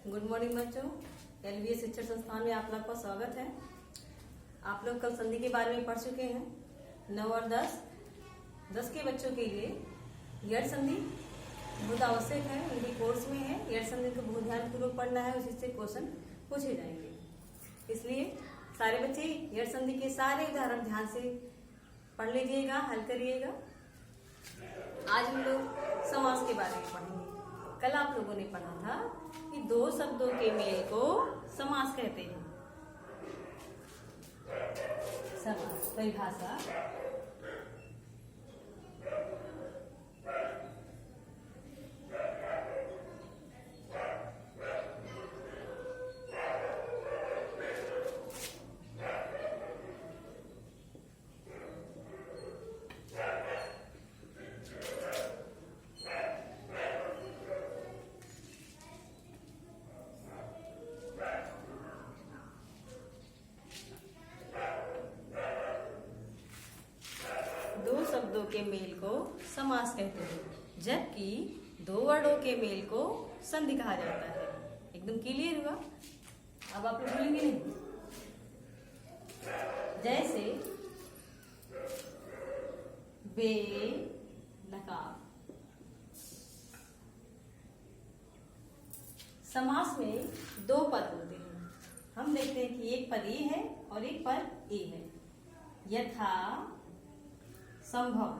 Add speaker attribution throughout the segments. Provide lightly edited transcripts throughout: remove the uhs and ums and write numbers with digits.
Speaker 1: Good morning बच्चों। LVS शिक्षण संस्थान में आप लोग का स्वागत है। आप लोग कल संधि के बारे में पढ़ चुके हैं। 9 और 10 के बच्चों के लिए यड़ संधि बहुत आवश्यक है, उनके कोर्स में है। यड़ संधि को बहुत ध्यानपूर्वक पढ़ना है, उसी से क्वेश्चन पूछे जाएंगे। इसलिए सारे बच्चे यड़ संधि के सारे उदाहरण ध्यान से पढ़ लीजिएगा, हल करिएगा। आज हम लोग समास के बारे में पढ़ेंगे। कल आप लोगों ने पढ़ा था कि दो शब्दों के मेल को समास कहते हैं। समास परिभाषा शब्दों के मेल को समास कहते हैं, जबकि दो वर्डों के मेल को संधि कहा जाता है। एकदम क्लियर हुआ? अब आप लोग भूलेंगे नहीं। जैसे बे नकाब। समास में दो पद होते हैं। हम देखते हैं कि एक पद ए है और एक पद ए है। यथा संभव,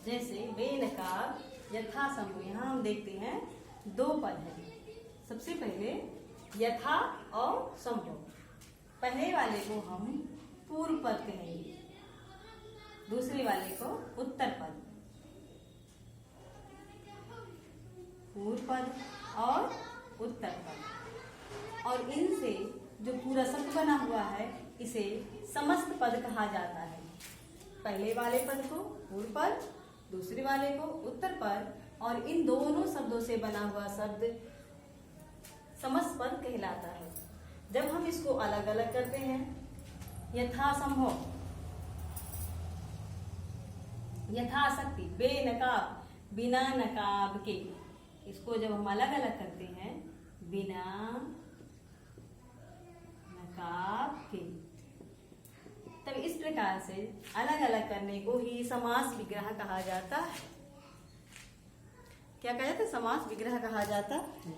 Speaker 1: जैसे बेनकाब यथा संभव। यहां हम देखते हैं दो पद हैं। सबसे पहले यथा और संभव। पहले वाले को हम पूर्व पद कहेंगे, दूसरे वाले को उत्तर पद। पूर्व पद और उत्तर पद, और इनसे जो पूरा शब्द बना हुआ है इसे समस्त पद कहा जाता है। पहले वाले पद को पूर्व पद, दूसरे वाले को उत्तर पद, और इन दोनों शब्दों से बना हुआ शब्द समस्त पद कहलाता है। जब हम इसको अलग अलग करते हैं, यथासंभव, यथाशक्ति, बेनकाब, बिना नकाब के, इसको जब हम अलग अलग करते हैं, बिना नकाब के, तब इस प्रकार से अलग अलग करने को ही समास विग्रह कहा जाता है। क्या कहा जाता है? समास विग्रह कहा जाता है।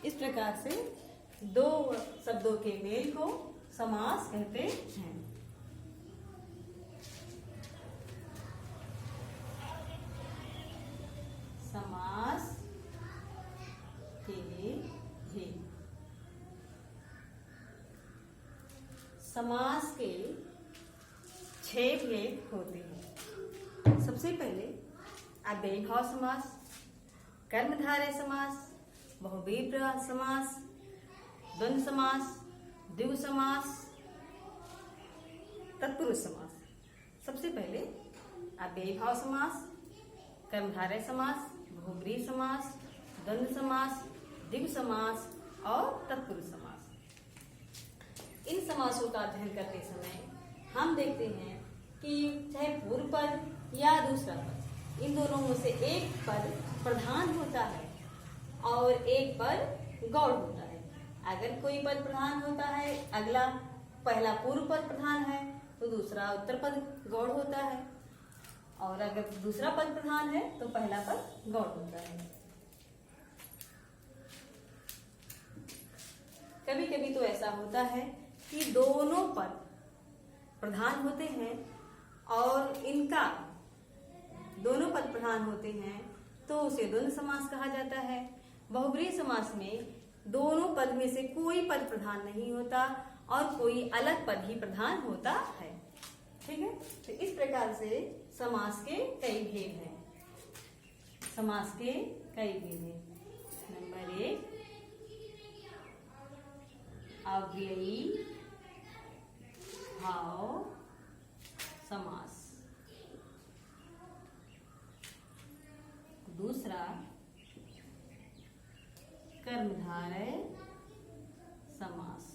Speaker 1: इस प्रकार से दो शब्दों के मेल को समास कहते हैं। समास के भेद। समास के 6 भेद होते हैं। सबसे पहले अव्ययीभाव समास, कर्मधारय समास, बहुव्रीहि समास, द्वंद्व समास, द्विगु समास, तत्पुरुष समास। सबसे पहले अव्ययीभाव समास, कर्मधारय समास, बहुव्रीहि समास, द्वंद्व समास, द्विगु समास और तत्पुरुष समास। इन समासों का अध्ययन करते समय हम देखते हैं कि चाहे पूर्व पद या दूसरा पद, इन दोनों में से एक पद प्रधान होता है और एक पद गौड़ होता है। अगर कोई पद प्रधान होता है, अगला पहला पूर्व पद प्रधान है तो दूसरा उत्तर पद गौड़ होता है, और अगर दूसरा पद प्रधान है तो पहला पद गौड़ होता है। कभी कभी तो ऐसा होता है कि दोनों पद प्रधान होते हैं और इनका दोनों पद प्रधान होते हैं तो उसे द्वंद्व समास कहा जाता है। बहुव्रीहि समास में दोनों पद में से कोई पद प्रधान नहीं होता और कोई अलग पद ही प्रधान होता है। ठीक है, तो इस प्रकार से समास के कई भेद हैं। समास के कई भेद हैं। नंबर 1 अव्ययी भाव समास। दूसरा कर्मधारय समास।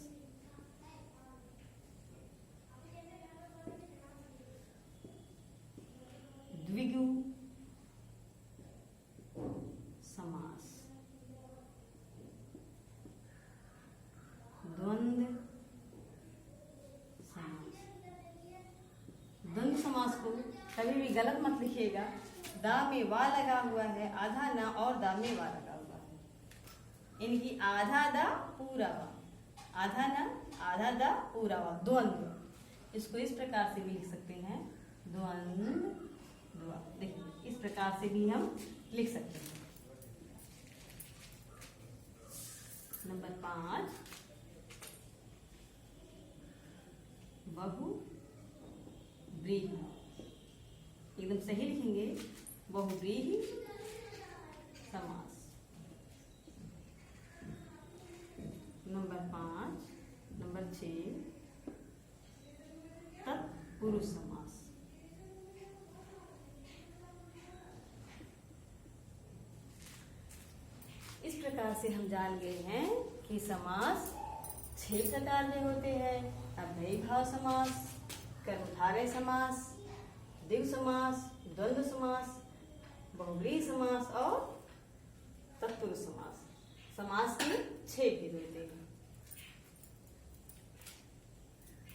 Speaker 1: समास को कभी भी गलत मत लिखिएगा। दा में वा लगा हुआ है, आधा ना और दा में वा लगा हुआ है, इनकी आधा दा पूरा वा, आधा ना आधा दा पूरा वा, द्वंद्व। इसको इस प्रकार से भी लिख सकते हैं, द्वंद्व। देखिए इस प्रकार से भी हम लिख सकते हैं। नंबर 5, बहुव्रीहि। एकदम सही लिखेंगे, बहुव्रीहि समास। नंबर 5, नंबर 6, तत्पुरुष समास। इस प्रकार से हम जान गए हैं कि समास 6 प्रकार के होते हैं। अव्ययीभाव समास, कर्मधारय समास, द्विगु समास, द्वंद्व समास, बहुव्रीहि समास और तत्पुरुष समास। समास के 6 भेद होते हैं।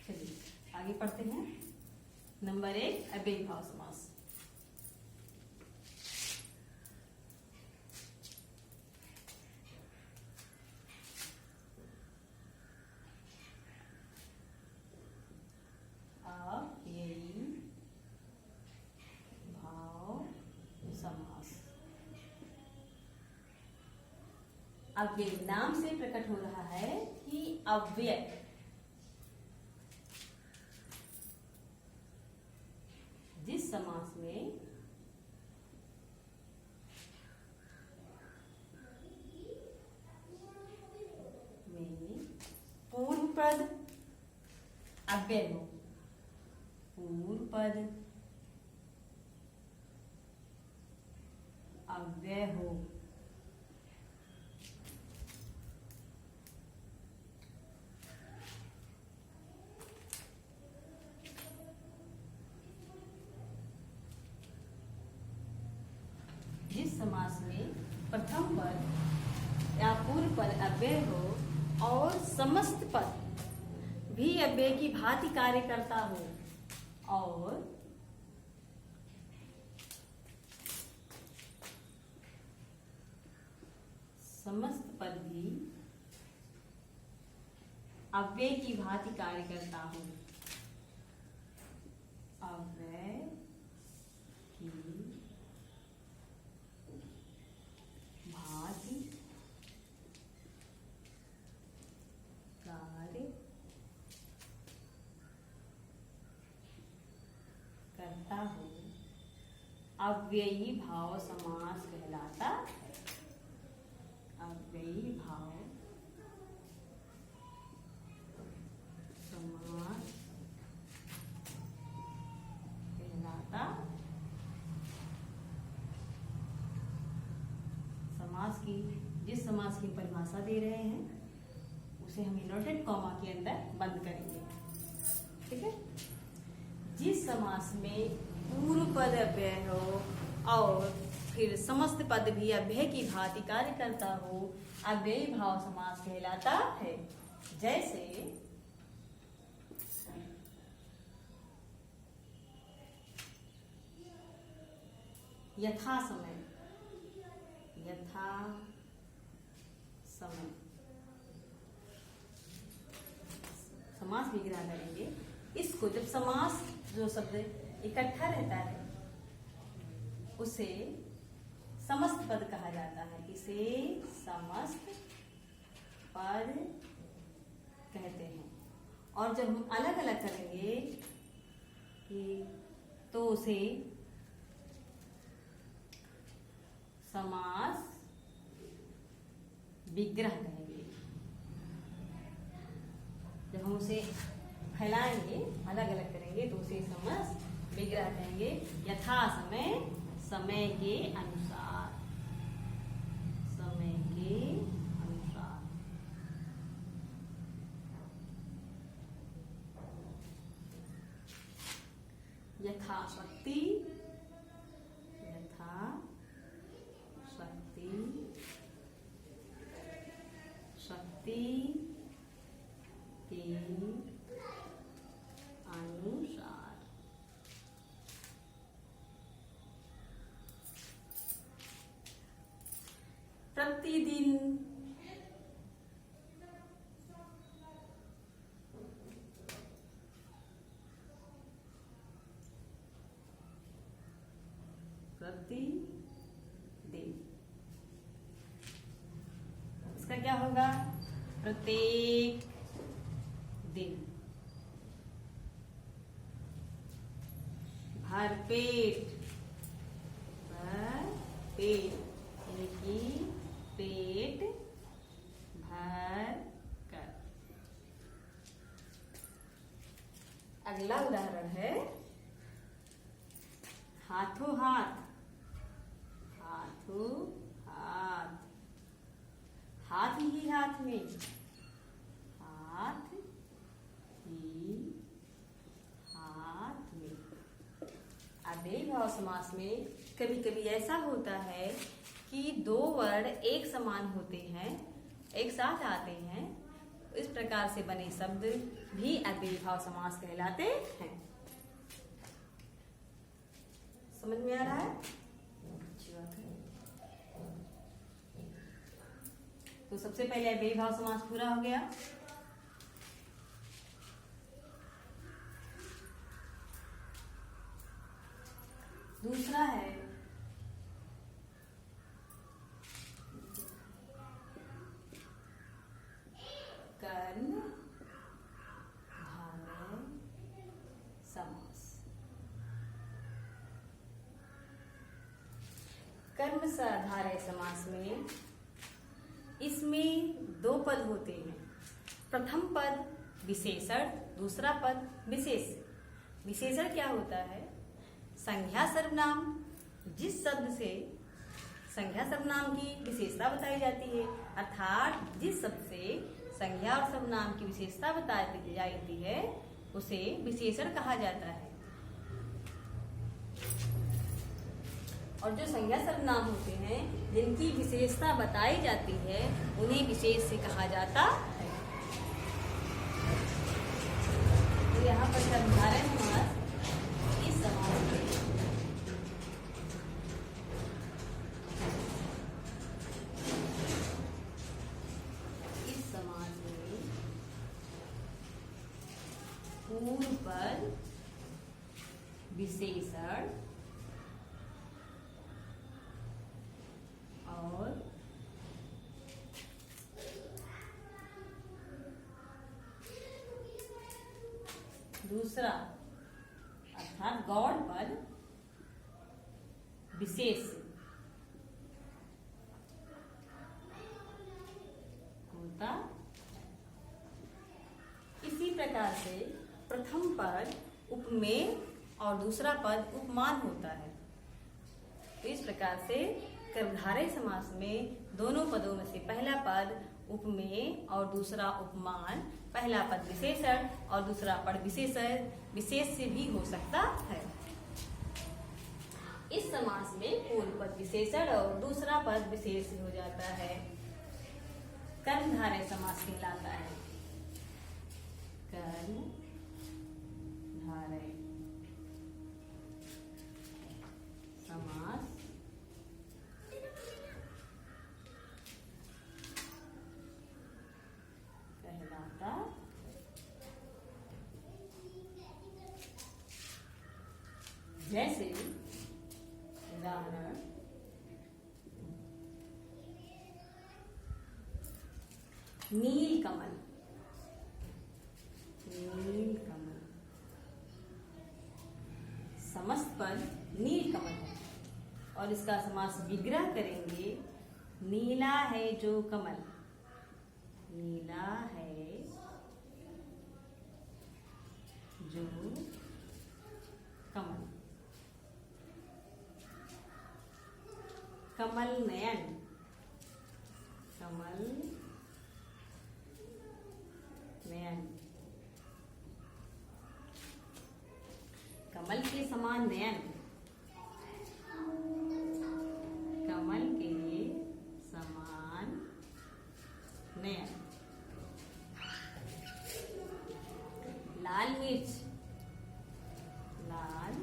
Speaker 1: चलिए आगे पढ़ते हैं। नंबर 1, अव्ययीभाव समास। अव्यय नाम से प्रकट हो रहा है कि अव्यय जिस समास में पूर्व पद अव्यय हो, पूर्व पद अव्यय हो, जिस समास में प्रथम पद या पूर्व पद अव्यय हो और समस्त पद भी अव्यय की भांति कार्य करता हो और समस्त पद भी अव्यय की भांति कार्य करता हो, अव्यय की भांति कार्य करता हो, अव्ययी भाव समास कहलाता है। अव्ययी भाव समास कहलाता। समास की जिस समास की परिभाषा दे रहे हैं उसे हम इन्वर्टेड कॉमा के अंदर बंद करेंगे, ठीक है। जिस समास में पूर्व पद अव्यय हो और फिर समस्त पद भी अव्यय की भांति कार्य करता हो, अव्ययी भाव समास कहलाता है। जैसे यथा समय, यथा समय समास विग्रह करेंगे। इसको जब समास जो शब्द इकट्ठा रहता है उसे समस्त पद कहा जाता है, इसे समस्त पद कहते हैं। और जब हम अलग अलग करेंगे तो उसे समास विग्रह कहेंगे। जब हम उसे फैलाएंगे, अलग अलग करेंगे तो उसे समस्त विग्रह कहेंगे। यथा समय, समय के अनुसार, समय के अनुसार। यथा शक्ति, यथा शक्ति, शक्ति के अनुसार। प्रतिदिन। प्रतिदिन, इसका क्या होगा? प्रत्येक दिन। भरपेट, भरपेट यानी कि पेट भर कर। अगला उदाहरण है हाथों हाथ। हाथों हाथ, हाथ ही हाथ में, हाथ ही हाथ में। अव्ययी भाव समास में कभी कभी ऐसा होता है कि दो वर्ड एक समान होते हैं, एक साथ आते हैं। इस प्रकार से बने शब्द भी अव्ययी भाव समास कहलाते हैं। समझ में आ रहा है? अच्छी बात है। तो सबसे पहले अव्ययी भाव समास पूरा हो गया। दूसरा है कर्म धारय समास। कर्म धारय समास में इसमें दो पद होते हैं। प्रथम पद विशेषण, दूसरा पद विशेष। विशेषण क्या होता है? संज्ञा सर्वनाम, जिस शब्द से संज्ञा सर्वनाम की विशेषता बताई जाती है, अर्थात जिस शब्द से संज्ञा और सर्वनाम की विशेषता बताई जाती है उसे विशेषण कहा जाता है। और जो संज्ञा सर्वनाम होते हैं जिनकी विशेषता बताई जाती है उन्हें विशेष से कहा जाता है। तो यहाँ पर कर्मधारय समास इस समास में पूर्व पद विशेषण और दूसरा अर्थात गौड़ पद विशेष होता। इसी प्रकार से प्रथम पद उपमेय और दूसरा पद उपमान होता है। तो इस प्रकार से कर्मधारय समास में दोनों पदों में से पहला पद उपमेय और दूसरा उपमान, पहला पद विशेषण और दूसरा पद विशेष से भी हो सकता है। इस समास में पूर्व पद विशेषण और दूसरा पद विशेष हो जाता है। कर्मधारय समास कहलाता है। कर्मधारय समास कहलाता जैसे उदाहरण नील कमल। नील कमल समस्त पद नील कमल है और इसका समास विग्रह करेंगे नीला है जो कमल। नीला है जो कमल। कमल नयन। कमल नयन। कमल के समान नयन। कमल के समान नयन। लाल मिर्च। लाल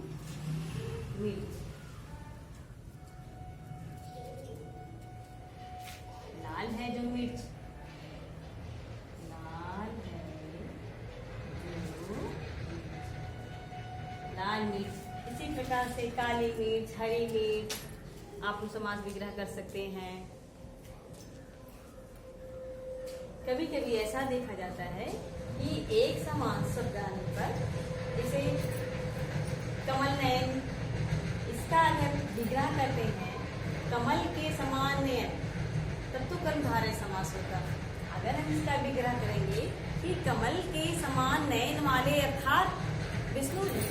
Speaker 1: मिर्च। प्रकार से काली मिर्च, हरी मिर्च आप समास विग्रह कर सकते हैं। कभी कभी ऐसा देखा जाता है कि एक समान शब्द आने पर, जैसे कमल नयन, इसका अगर विग्रह करते हैं कमल के समान नयन, तब तो कर्मधारय समास होगा। अगर हम इसका विग्रह करेंगे कि कमल के समान नयन वाले अर्थात विष्णु जी,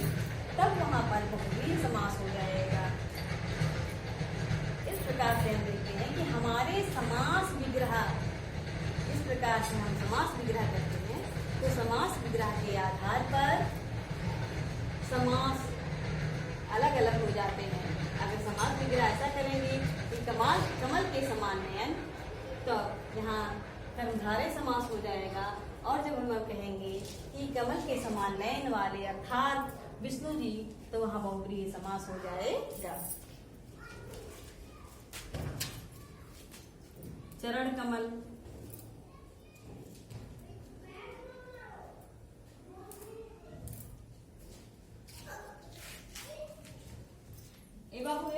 Speaker 1: तब वहां पर बहुव्रीहि समास हो जाएगा। इस प्रकार से हम देखते हैं कि हमारे समास विग्रह, इस प्रकार से हम समास विग्रह करते हैं तो समास विग्रह के आधार पर समास अलग अलग हो जाते हैं। अगर समास विग्रह ऐसा करेंगे कि कमल के समान नयन, तो यहाँ कर्मधारय समास हो जाएगा। और जब हम कहेंगे कि कमल के समान नयन वाले अर्थात विष्णु जी, तो वहां बहुव्रीहि समास हो जाएगा। चरण कमल, बाबू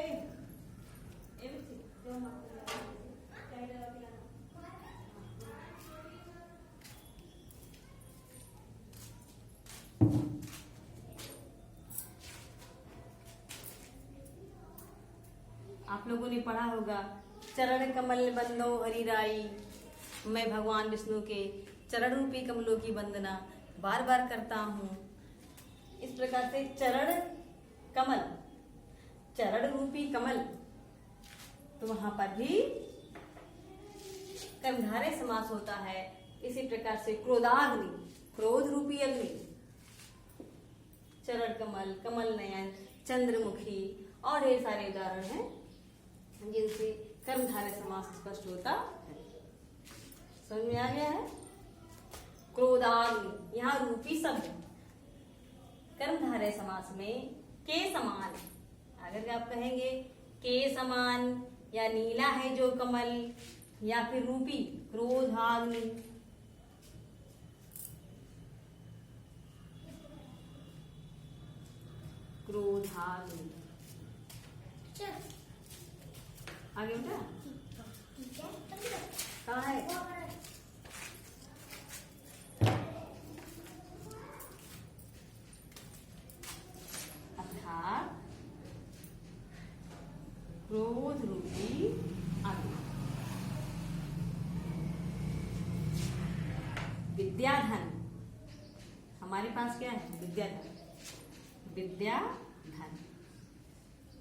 Speaker 1: आप लोगों ने पढ़ा होगा, चरण कमल बंदो हरि राई, मैं भगवान विष्णु के चरण रूपी कमलों की वंदना बार बार करता हूँ। इस प्रकार से चरण कमल, चरण रूपी कमल, तो वहां पर भी कर्मधारय समास होता है। इसी प्रकार से क्रोधाग्नि, क्रोध रूपी अग्नि, चरण कमल, कमल नयन, चंद्रमुखी और ढेर सारे उदाहरण हैं जिनसे कर्मधारय समास स्पष्ट होता है। समझ में आ गया है? क्रोधाग्नि, यहाँ रूपी शब्द कर्मधारय समास में के समान, अगर आप कहेंगे के समान या नीला है जो कमल, या फिर रूपी क्रोधाग्नि, क्रोधाग्नि। आगे बेटा कहाँ है? अर्थात क्रोध रूपी अग्नि। विद्याधन, हमारे पास क्या है? विद्याधन, विद्याधन,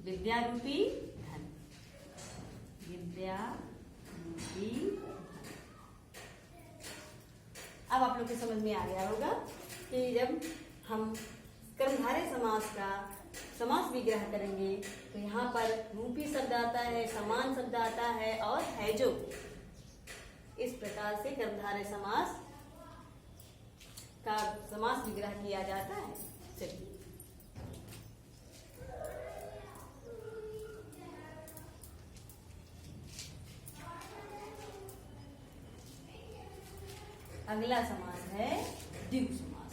Speaker 1: विद्या रूपी धन, विद्या रूपी धन। अब आप लोग को समझ में आ गया होगा कि जब हम कर्मधारय समास का समास विग्रह करेंगे तो यहाँ पर रूपी शब्द आता है, समान शब्द आता है और है जो। इस प्रकार से कर्मधारय समास का समास विग्रह किया जाता है। चलिए अगला समास है द्विगु समास।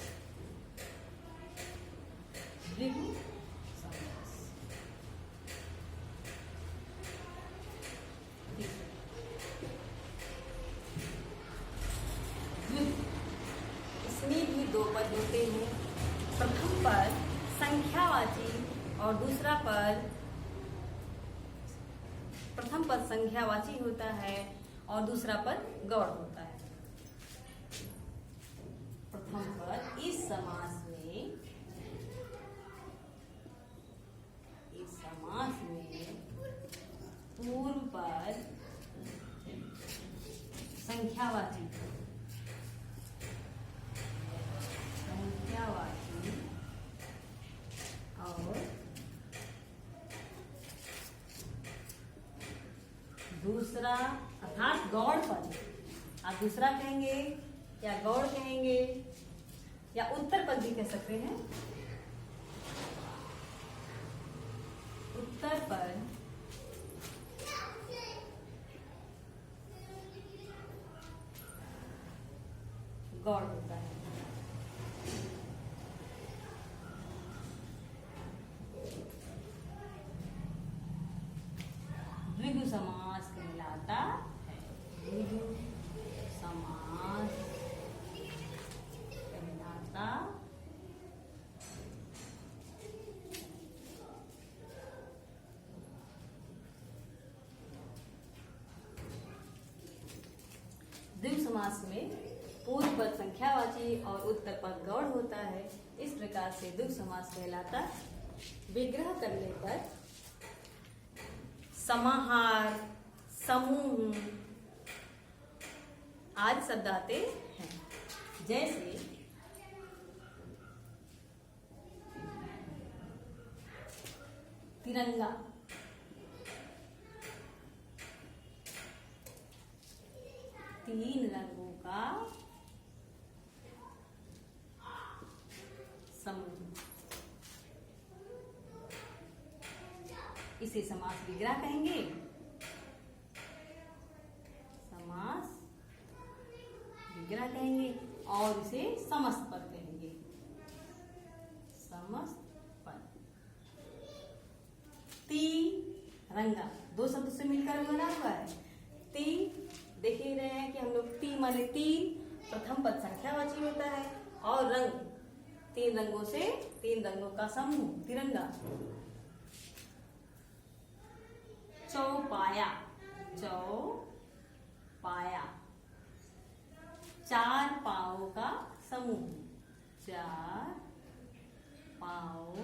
Speaker 1: द्विगु समास, इसमें भी दो पद होते हैं। प्रथम पद संख्यावाची और दूसरा पद, प्रथम पद संख्यावाची होता है और दूसरा पद गौड़ होता है। प्रथम पद इस समास में, इस समास में पूर्व पद संख्यावाची, संख्यावाची और दूसरा अर्थात गौड़ पद, आप दूसरा कहेंगे या गौड़ कहेंगे या उत्तर पद भी कह सकते हैं। उत्तर पद गौड़ होता है। समास कहलाता है। द्विगु समास कहलाता द्विगु समास में पूर्व पद संख्यावाची और उत्तर पद गौड़ होता है। इस प्रकार से द्विगु समास कहलाता है। विग्रह करने पर समाहार, समूह आदि शब्द आते हैं। जैसे तिरंगा, तीन रंगों का समूह, इसे समास विग्रह कहेंगे। समास विग्रह कहेंगे और इसे समस्त पद कहेंगे। समस्त पद। तिरंगा दो शब्द से मिलकर बना हुआ है। तीन देख ही रहे हैं कि हम लोग तीन माने तीन, प्रथम पद संख्यावाची होता है और रंग तीन रंगों से, तीन रंगों का समूह तिरंगा। चौपाया, चौपाया चार पांवों का समूह, चार पांव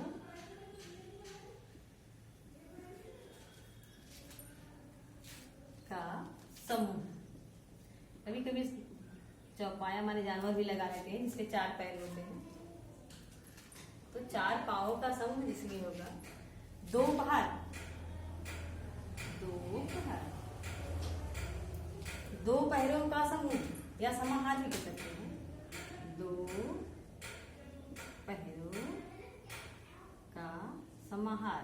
Speaker 1: का समूह। कभी कभी चौपाया माने जानवर भी लगा लेते हैं जिसके चार पैर होते हैं, तो चार पांवों का समूह इसलिए होगा। दोपहर, दोपहर दो पैरों का समूह या समाहार भी कह सकते हैं। दो पैरों का समाहार।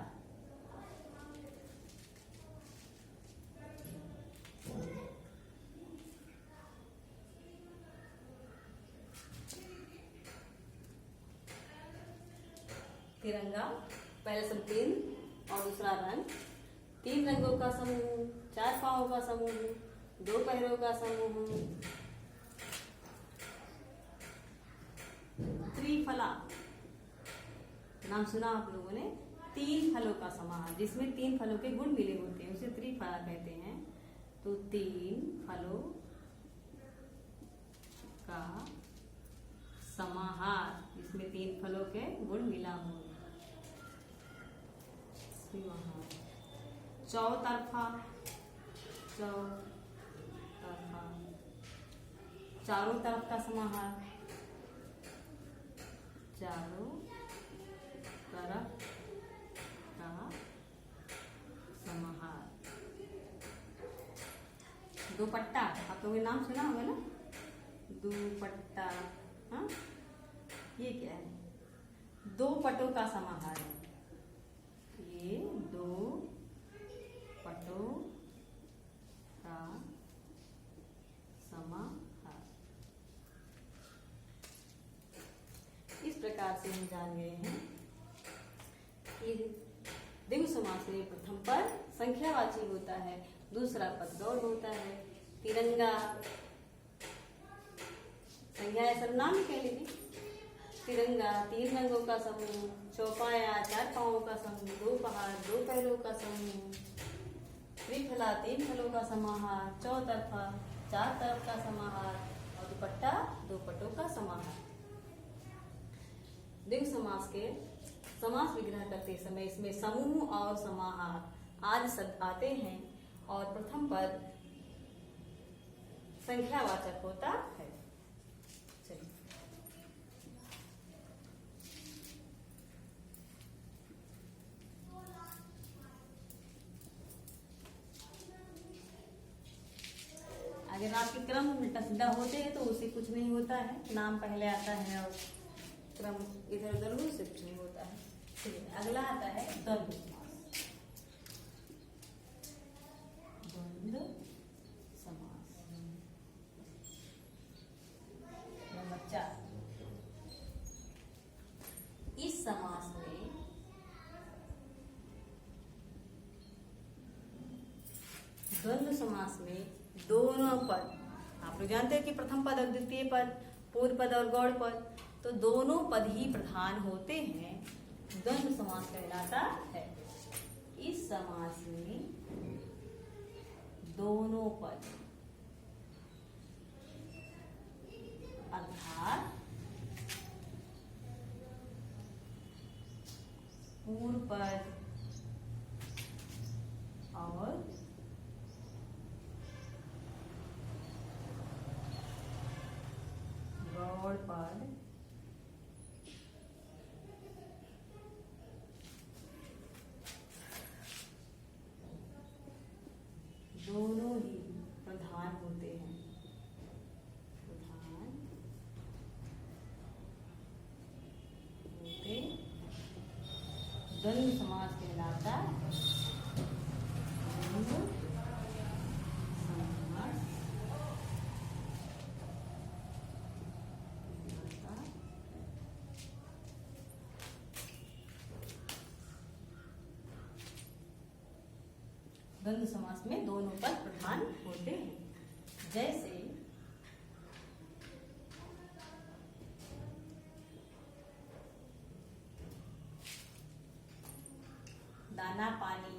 Speaker 1: तिरंगा पहले सब तीन और दूसरा रंग, तीन रंगों का समूह, चार पांवों का समूह, दो पैरों का समूह। त्रिफला नाम सुना आप लोगों ने, तीन फलों का समाहार जिसमें तीन फलों के गुण मिले होते हैं उसे त्रिफला कहते हैं। तो तीन फलों का समाहार जिसमें तीन फलों के गुण मिला हो। चौतरफा, चौतरफा चारों तरफ का समाहार, चारों तरफ का समाहार। दुपट्टा आप लोगों ने नाम सुना होगा ना, दुपट्टा। हाँ, ये क्या है? दो पटों का समाहार है। ये दो पटों का समाहार। इस प्रकार से हम जान गए हैं कि द्विगु समास में प्रथम पद संख्यावाची होता है, दूसरा पद गौड़ होता है। तिरंगा संज्ञा या सर्वनाम कह लीजिए। तिरंगा तीन रंगों का समूह, चौपाया चार पांवों का समूह, दोपहर दो पैरों का समूह, त्रिफला तीन फलों का समाहार, चौतरफा चार तरफ का समाहार और दुपट्टा दो पटों का समाहार। द्विगु समास के समास विग्रह करते समय इसमें समूह और समाहार आदि शब्द आते हैं और प्रथम पद संख्यावाचक होता है। चलिए अगर आपके क्रम उल्टा सीधा होते हैं तो उससे कुछ नहीं होता है, नाम पहले आता है और क्रम इधर उधर हो उससे कुछ नहीं होता है। चलिए अगला आता है द्वंद्व समास। द्वंद्व समास नंबर 4। इस समास में द्वंद्व समास में दोनों पद, आप लोग जानते हैं कि प्रथम पद और द्वितीय पद, पूर्व पद और गौड़ पद, तो दोनों पद ही प्रधान होते हैं, द्वंद्व समास कहलाता है। इस समास में दोनों पद अर्थात पूर्व पद और गौड़ पद दोनों ही प्रधान होते हैं, प्रधान होते द्वंद्व समास कहलाता है। द्वंद्व समास द्वंद्व समास में दोनों पद प्रधान होते हैं। जैसे दाना पानी,